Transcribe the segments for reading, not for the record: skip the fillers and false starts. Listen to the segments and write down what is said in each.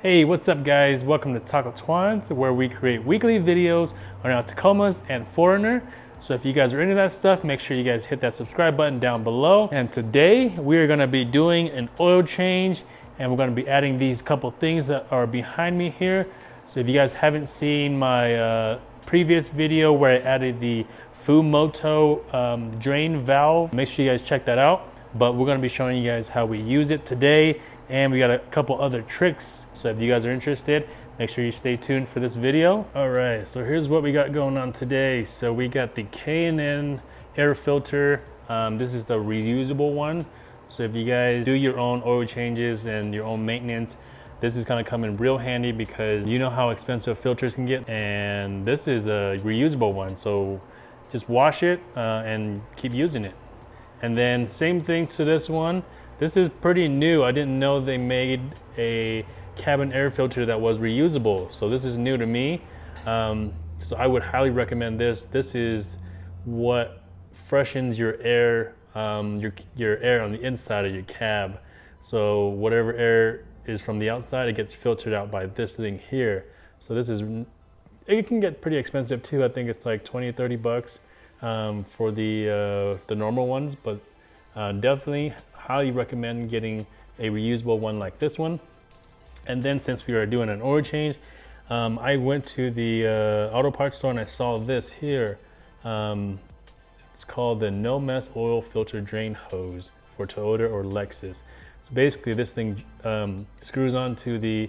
Hey, what's up guys? Welcome to Taco Twans, where we create weekly videos on our Tacomas and Foreigner. So if you guys are into that stuff, make sure you guys hit that subscribe button down below. And today we are gonna be doing an oil change, and we're gonna be adding these couple things that are behind me here. So if you guys haven't seen my previous video where I added the Fumoto drain valve, make sure you guys check that out. But we're gonna be showing you guys how we use it today, and we got a couple other tricks. So if you guys are interested, make sure you stay tuned for this video. All right, so here's what we got going on today. So we got the K&N air filter. This is the reusable one. So if you guys do your own oil changes and your own maintenance, this is gonna come in real handy because you know how expensive filters can get, and this is a reusable one. So just wash it and keep using it. And then same thing to this one. This is pretty new. I didn't know they made a cabin air filter that was reusable. So this is new to me. So I would highly recommend this. This is what freshens your air, your air on the inside of your cab. So whatever air is from the outside, it gets filtered out by this thing here. So this is, it can get pretty expensive too. I think it's like 20, 30 bucks for the normal ones, but definitely highly recommend getting a reusable one like this one. And then since we are doing an oil change, I went to the auto parts store and I saw this here. It's called the No Mess Oil Filter Drain Hose for Toyota or Lexus. So basically this thing screws onto the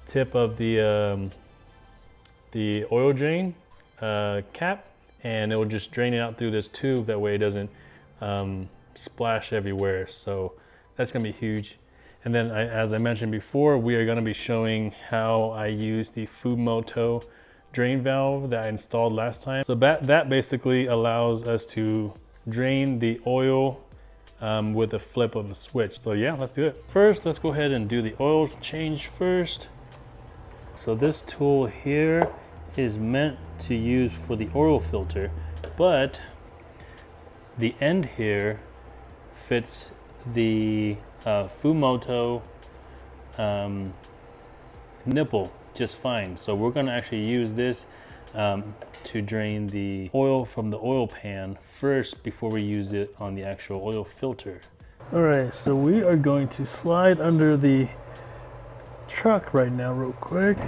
tip of the oil drain cap, and it will just drain it out through this tube. That way it doesn't splash everywhere. So that's gonna be huge. And then as I mentioned before, we are gonna be showing how I use the Fumoto drain valve that I installed last time. So that basically allows us to drain the oil with a flip of a switch. So yeah, let's do it. First, let's go ahead and do the oil change first. So this tool here is meant to use for the oil filter, but the end here fits the Fumoto nipple just fine. So we're going to actually use this to drain the oil from the oil pan first before we use it on the actual oil filter. All right, so we are going to slide under the truck right now real quick.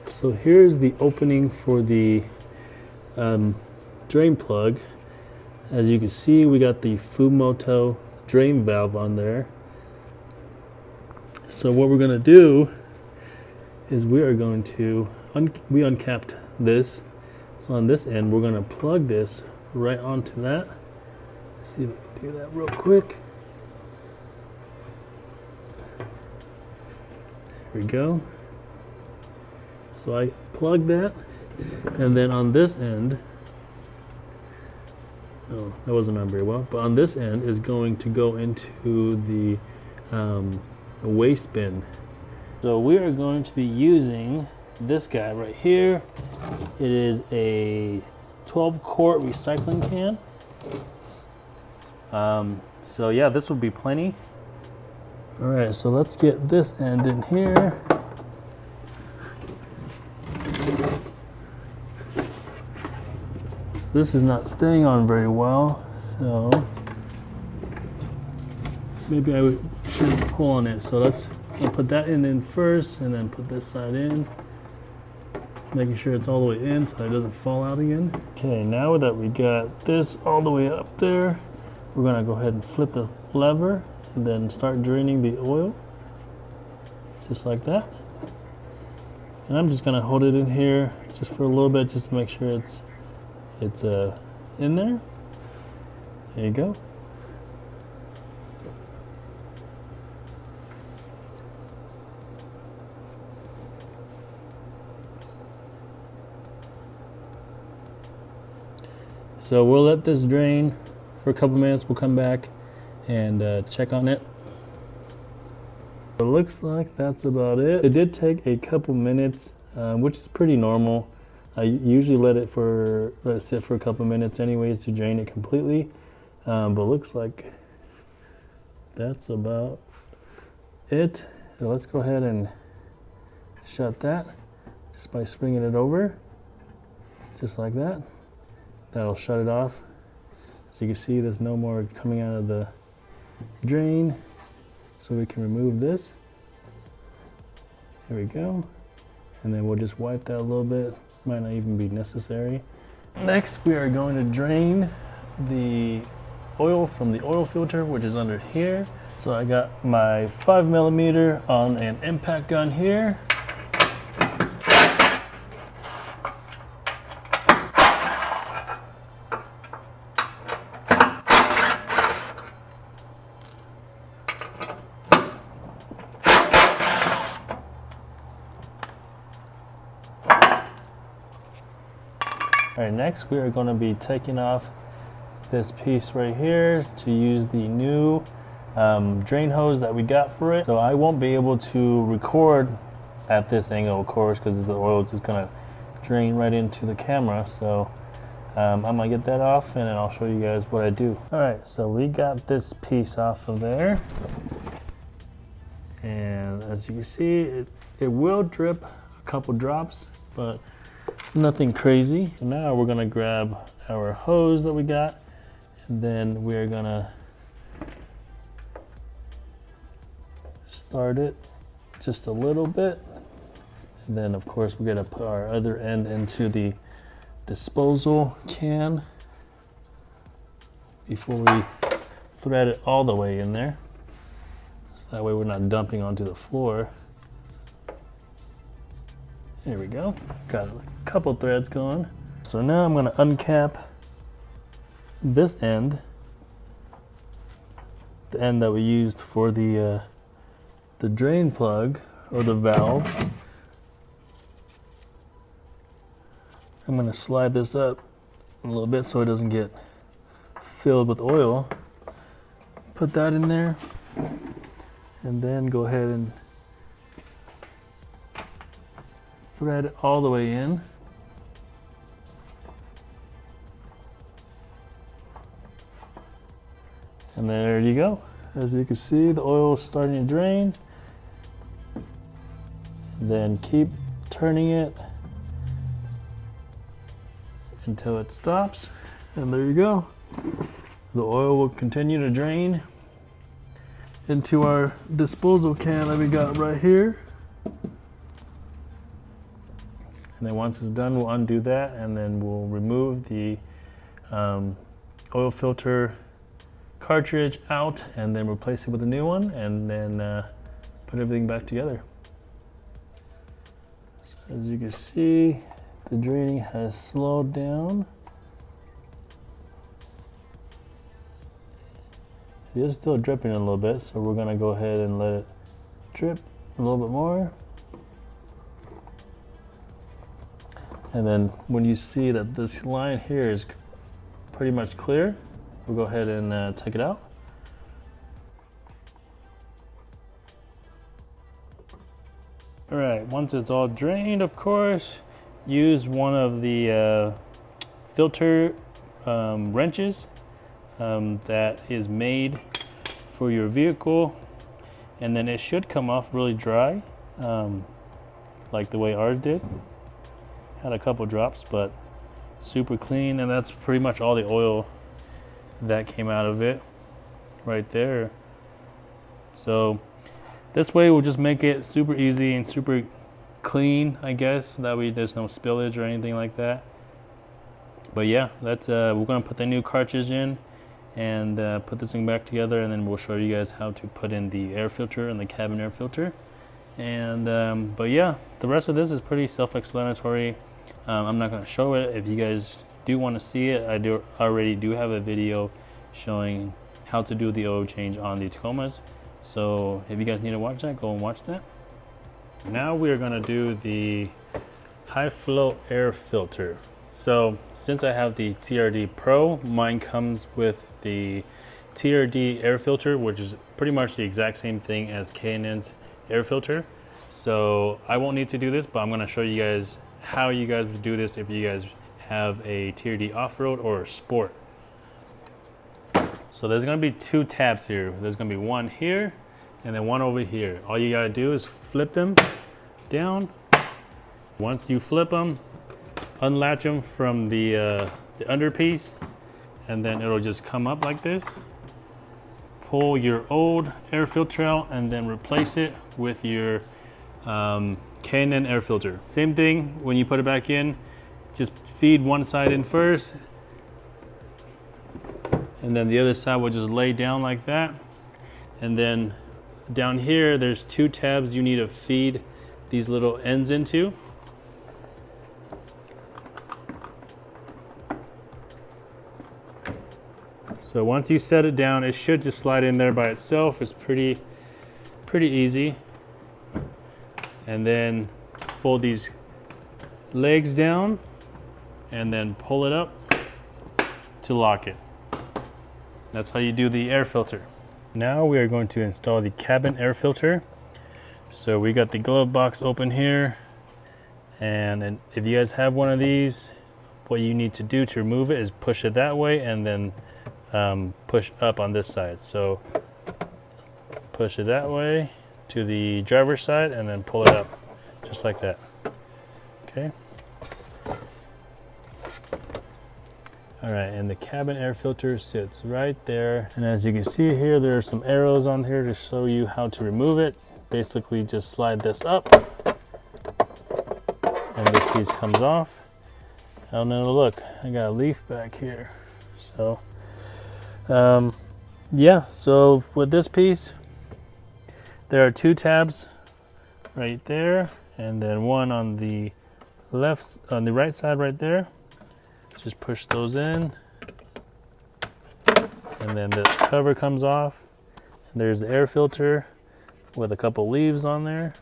So here's the opening for the drain plug. As you can see, we got the Fumoto drain valve on there. So what we're gonna do is we are going to, we uncapped this. So on this end, we're gonna plug this right onto that. Let's see if I can do that real quick. There we go. So I plug that, and then on this end, oh, that wasn't on very well, but on this end is going to go into the waste bin. So we are going to be using this guy right here. It is a 12-quart recycling can. So yeah, this will be plenty. All right, so let's get this end in here. This is not staying on very well, so maybe I should pull on it. So I'll put that in first, and then put this side in, making sure it's all the way in so it doesn't fall out again. Okay, now that we got this all the way up there, we're gonna go ahead and flip the lever and then start draining the oil, just like that. And I'm just gonna hold it in here just for a little bit, just to make sure it's in there. There you go. So we'll let this drain for a couple minutes. We'll come back and check on it. It looks like that's about it. It did take a couple minutes, which is pretty normal. I usually let it sit for a couple minutes anyways to drain it completely, but looks like that's about it. So let's go ahead and shut that just by swinging it over, just like that. That'll shut it off. So you can see there's no more coming out of the drain. So we can remove this. There we go. And then we'll just wipe that a little bit. Might not even be necessary. Next, we are going to drain the oil from the oil filter, which is under here. So I got my 5mm on an impact gun here. All right, next we are going to be taking off this piece right here to use the new drain hose that we got for it. So I won't be able to record at this angle, of course, because the oil is just going to drain right into the camera. So I'm going to get that off and then I'll show you guys what I do. All right, so we got this piece off of there. And as you can see, it will drip a couple drops, but nothing crazy. So now we're gonna grab our hose that we got, and then we're gonna start it just a little bit. And then of course we're gonna put our other end into the disposal can before we thread it all the way in there. So that way we're not dumping onto the floor. There we go. Got a couple threads going. So now I'm going to uncap this end, the end that we used for the drain plug or the valve. I'm going to slide this up a little bit so it doesn't get filled with oil. Put that in there, and then go ahead and thread it all the way in. And there you go. As you can see, the oil is starting to drain. Then keep turning it until it stops. And there you go. The oil will continue to drain into our disposal can that we got right here. And then once it's done, we'll undo that, and then we'll remove the oil filter cartridge out and then replace it with a new one, and then put everything back together. So as you can see, the draining has slowed down. It is still dripping a little bit, so we're gonna go ahead and let it drip a little bit more. And then when you see that this line here is pretty much clear, we'll go ahead and take it out. All right, once it's all drained, of course, use one of the filter wrenches that is made for your vehicle, and then it should come off really dry, like the way ours did. Had a couple drops, but super clean, and that's pretty much all the oil that came out of it right there. So this way we'll just make it super easy and super clean, I guess. That way there's no spillage or anything like that. But yeah, that's we're gonna put the new cartridge in and put this thing back together, and then we'll show you guys how to put in the air filter and the cabin air filter. And but yeah, the rest of this is pretty self-explanatory. I'm not going to show it. If you guys do want to see it, I already do have a video showing how to do the oil change on the Tacomas. So if you guys need to watch that, go and watch that. Now we are going to do the high flow air filter. So since I have the TRD Pro, mine comes with the TRD air filter, which is pretty much the exact same thing as K&N's air filter. So I won't need to do this, but I'm going to show you guys how you guys would do this if you guys have a TRD off-road or a sport. So there's going to be two tabs here. There's going to be one here and then one over here. All you gotta do is flip them down. Once you flip them, unlatch them from the under piece, and then it'll just come up like this. Pull your old air filter out and then replace it with your K&N air filter. Same thing when you put it back in, just feed one side in first, and then the other side will just lay down like that. And then down here, there's 2 tabs you need to feed these little ends into. So once you set it down, it should just slide in there by itself. It's pretty easy. And then fold these legs down and then pull it up to lock it. That's how you do the air filter. Now we are going to install the cabin air filter. So we got the glove box open here, and if you guys have one of these, what you need to do to remove it is push it that way and then push up on this side. So push it that way to the driver's side and then pull it up just like that. Okay. All right, and the cabin air filter sits right there. And as you can see here, there are some arrows on here to show you how to remove it. Basically just slide this up and this piece comes off. And then look, I got a leaf back here. So yeah, so with this piece, there are 2 tabs right there, and then one on the right side right there. Just push those in, and then this cover comes off. And there's the air filter with a couple leaves on there,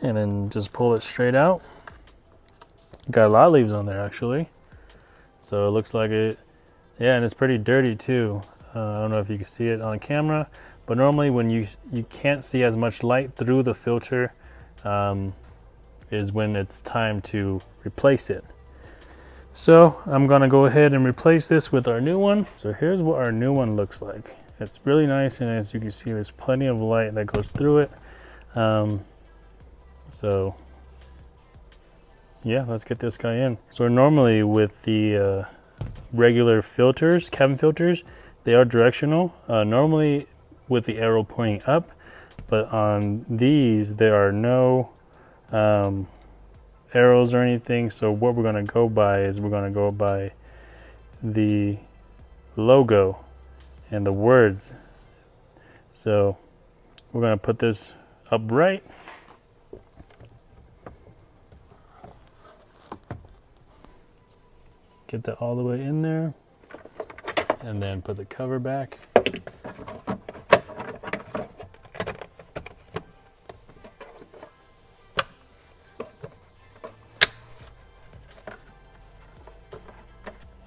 and then just pull it straight out. Got a lot of leaves on there actually, so it looks like it. Yeah, and it's pretty dirty too. I don't know if you can see it on camera, but normally when you can't see as much light through the filter is when it's time to replace it. So I'm gonna go ahead and replace this with our new one. So here's what our new one looks like. It's really nice, and as you can see, there's plenty of light that goes through it. So yeah, let's get this guy in. So normally with the regular filters, cabin filters, they are directional, normally with the arrow pointing up, but on these there are no arrows or anything. So what we're going to go by is we're going to go by the logo and the words. So we're going to put this upright. Get that all the way in there, and then put the cover back.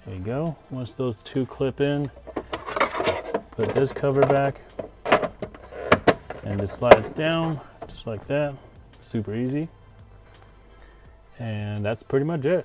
There you go. Once those 2 clip in, put this cover back, and it slides down just like that. Super easy. And that's pretty much it.